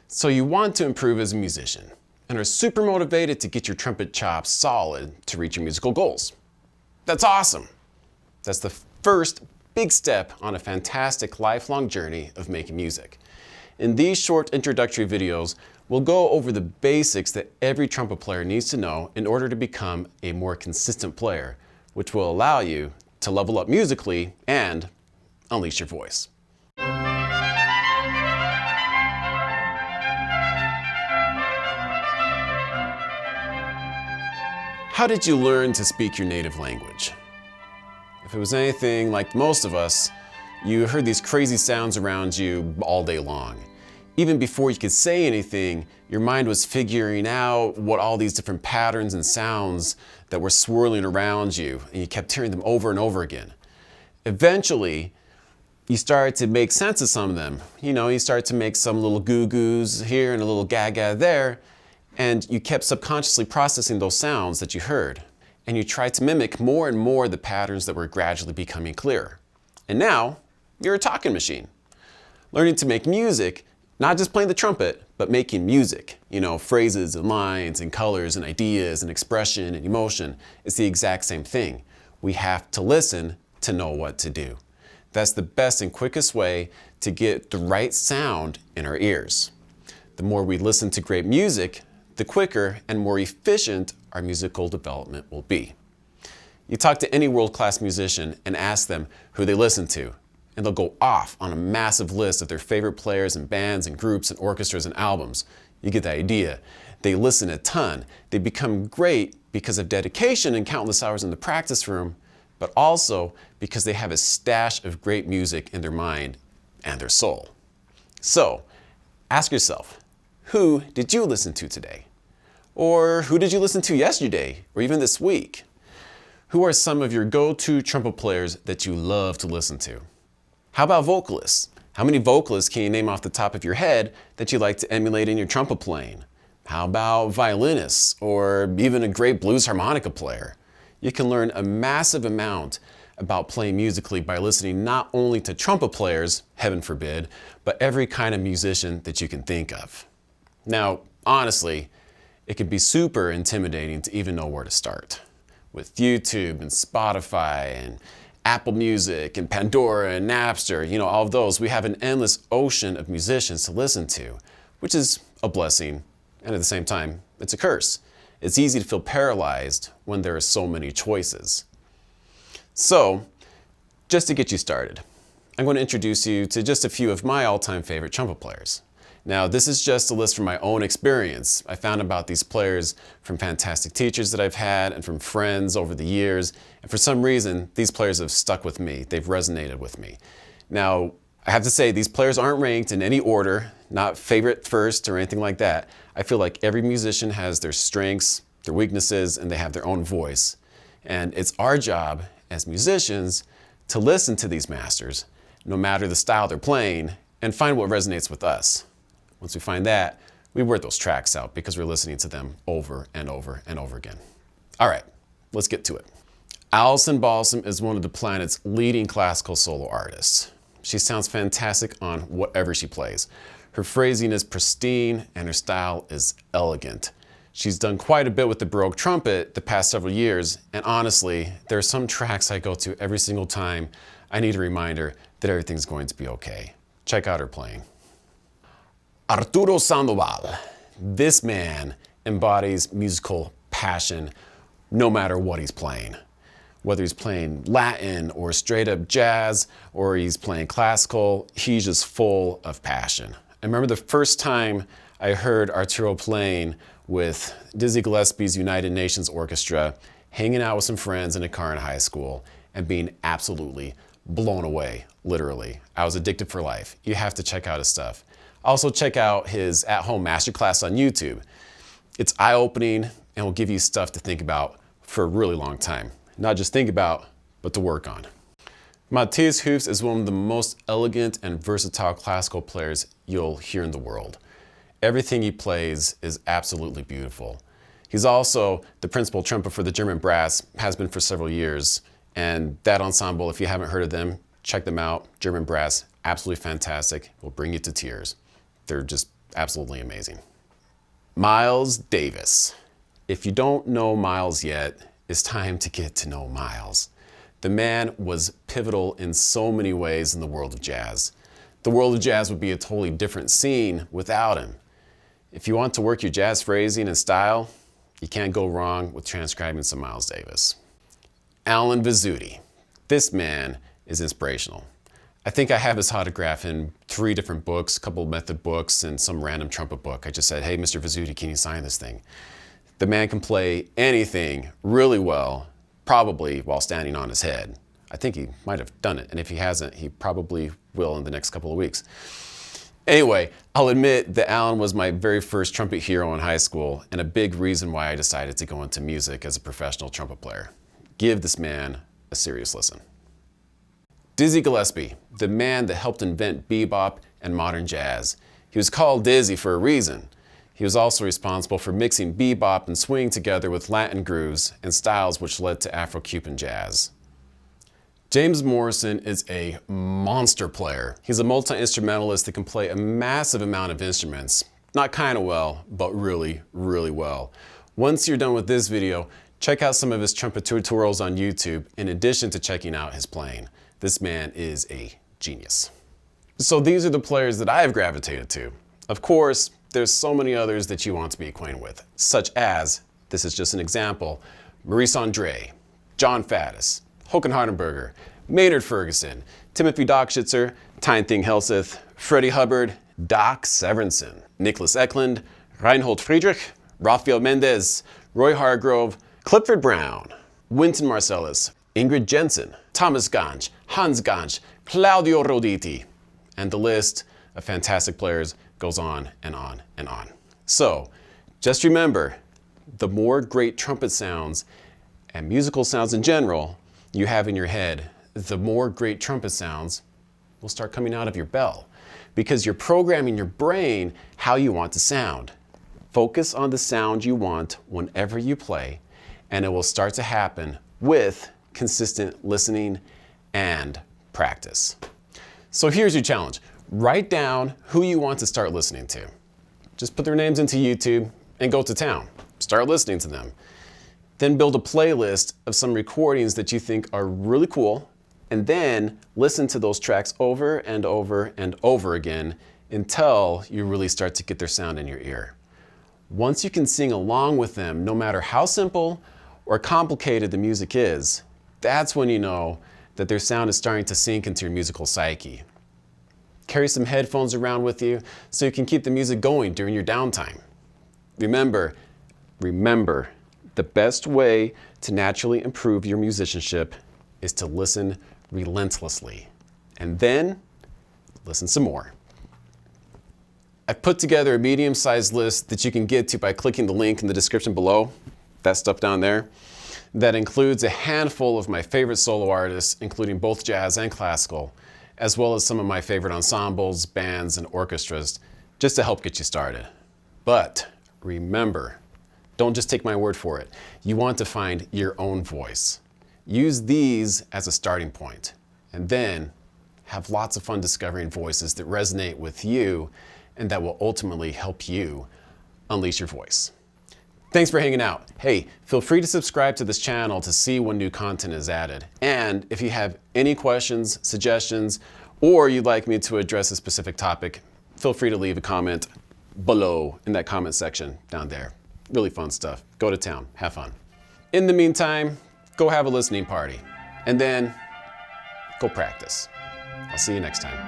So you want to improve as a musician and are super motivated to get your trumpet chops solid to reach your musical goals. That's awesome. That's the first big step on a fantastic lifelong journey of making music. In these short introductory videos, we'll go over the basics that every trumpet player needs to know in order to become a more consistent player, which will allow you to level up musically and unleash your voice. How did you learn to speak your native language? If it was anything like most of us, you heard these crazy sounds around you all day long. Even before you could say anything, your mind was figuring out what all these different patterns and sounds that were swirling around you, and you kept hearing them over and over again. Eventually, you started to make sense of some of them. You started to make some little goo-goos here and a little gaga there, and you kept subconsciously processing those sounds that you heard. And you tried to mimic more and more the patterns that were gradually becoming clearer. And now, you're a talking machine. Learning to make music, not just playing the trumpet, but making music. Phrases and lines and colors and ideas and expression and emotion. It's the exact same thing. We have to listen to know what to do. That's the best and quickest way to get the right sound in our ears. The more we listen to great music, the quicker and more efficient our musical development will be. You talk to any world-class musician and ask them who they listen to, and they'll go off on a massive list of their favorite players and bands and groups and orchestras and albums. You get the idea. They listen a ton. They become great because of dedication and countless hours in the practice room, but also because they have a stash of great music in their mind and their soul. So, ask yourself, who did you listen to today? Or who did you listen to yesterday, or even this week? Who are some of your go-to trumpet players that you love to listen to? How about vocalists? How many vocalists can you name off the top of your head that you like to emulate in your trumpet playing? How about violinists, or even a great blues harmonica player? You can learn a massive amount about playing musically by listening not only to trumpet players, heaven forbid, but every kind of musician that you can think of. Now, honestly, it can be super intimidating to even know where to start. With YouTube and Spotify and Apple Music and Pandora and Napster, all of those, we have an endless ocean of musicians to listen to, which is a blessing, and at the same time, it's a curse. It's easy to feel paralyzed when there are so many choices. So, just to get you started, I'm going to introduce you to just a few of my all-time favorite trumpet players. Now, this is just a list from my own experience. I found about these players from fantastic teachers that I've had and from friends over the years. And for some reason, these players have stuck with me. They've resonated with me. Now, I have to say, these players aren't ranked in any order, not favorite first or anything like that. I feel like every musician has their strengths, their weaknesses, and they have their own voice. And it's our job as musicians to listen to these masters, no matter the style they're playing, and find what resonates with us. Once we find that, we wear those tracks out because we're listening to them over and over and over again. All right, let's get to it. Alison Balsam is one of the planet's leading classical solo artists. She sounds fantastic on whatever she plays. Her phrasing is pristine and her style is elegant. She's done quite a bit with the Baroque trumpet the past several years, and honestly, there are some tracks I go to every single time I need a reminder that everything's going to be okay. Check out her playing. Arturo Sandoval. This man embodies musical passion no matter what he's playing. Whether he's playing Latin or straight up jazz or he's playing classical, he's just full of passion. I remember the first time I heard Arturo playing with Dizzy Gillespie's United Nations Orchestra, hanging out with some friends in a car in high school and being absolutely blown away, literally. I was addicted for life. You have to check out his stuff. Also check out his at-home masterclass on YouTube. It's eye-opening and will give you stuff to think about for a really long time. Not just think about, but to work on. Matthias Hoofs is one of the most elegant and versatile classical players you'll hear in the world. Everything he plays is absolutely beautiful. He's also the principal trumpet for the German brass, has been for several years, and that ensemble, if you haven't heard of them, check them out. German brass, absolutely fantastic, will bring you to tears. They're just absolutely amazing. Miles Davis. If you don't know Miles yet, it's time to get to know Miles. The man was pivotal in so many ways in the world of jazz. The world of jazz would be a totally different scene without him. If you want to work your jazz phrasing and style, you can't go wrong with transcribing some Miles Davis. Alan Vizzuti. This man is inspirational. I think I have his autograph in 3 different books, a couple of method books, and some random trumpet book. I just said, hey, Mr. Vizzuti, can you sign this thing? The man can play anything really well, probably while standing on his head. I think he might have done it, and if he hasn't, he probably will in the next couple of weeks. Anyway, I'll admit that Alan was my very first trumpet hero in high school, and a big reason why I decided to go into music as a professional trumpet player. Give this man a serious listen. Dizzy Gillespie, the man that helped invent bebop and modern jazz. He was called Dizzy for a reason. He was also responsible for mixing bebop and swing together with Latin grooves and styles which led to Afro-Cuban jazz. James Morrison is a monster player. He's a multi-instrumentalist that can play a massive amount of instruments. Not kind of well, but really, really well. Once you're done with this video, check out some of his trumpet tutorials on YouTube in addition to checking out his playing. This man is a genius. So these are the players that I've gravitated to. Of course, there's so many others that you want to be acquainted with, such as, this is just an example, Maurice Andre, John Faddis, Håkan Hardenberger, Maynard Ferguson, Timothy Dockschitzer, Tyne Thing Helseth, Freddie Hubbard, Doc Severinsen, Nicholas Eklund, Reinhold Friedrich, Rafael Mendez, Roy Hargrove, Clifford Brown, Wynton Marsalis, Ingrid Jensen, Thomas Ganch, Hans Ganch, Claudio Roditi, and the list of fantastic players goes on and on and on. So, just remember, the more great trumpet sounds and musical sounds in general you have in your head, the more great trumpet sounds will start coming out of your bell, because you're programming your brain how you want to sound. Focus on the sound you want whenever you play, and it will start to happen with consistent listening and practice. So here's your challenge. Write down who you want to start listening to. Just put their names into YouTube and go to town. Start listening to them. Then build a playlist of some recordings that you think are really cool, and then listen to those tracks over and over and over again until you really start to get their sound in your ear. Once you can sing along with them, no matter how simple or complicated the music is, that's when you know that their sound is starting to sink into your musical psyche. Carry some headphones around with you so you can keep the music going during your downtime. Remember, the best way to naturally improve your musicianship is to listen relentlessly, and then listen some more. I've put together a medium-sized list that you can get to by clicking the link in the description below, that stuff down there, that includes a handful of my favorite solo artists, including both jazz and classical, as well as some of my favorite ensembles, bands, and orchestras, just to help get you started. But remember, don't just take my word for it. You want to find your own voice. Use these as a starting point, and then have lots of fun discovering voices that resonate with you and that will ultimately help you unleash your voice. Thanks for hanging out. Hey, feel free to subscribe to this channel to see when new content is added. And if you have any questions, suggestions, or you'd like me to address a specific topic, feel free to leave a comment below in that comment section down there. Really fun stuff. Go to town. Have fun. In the meantime, go have a listening party. And then go practice. I'll see you next time.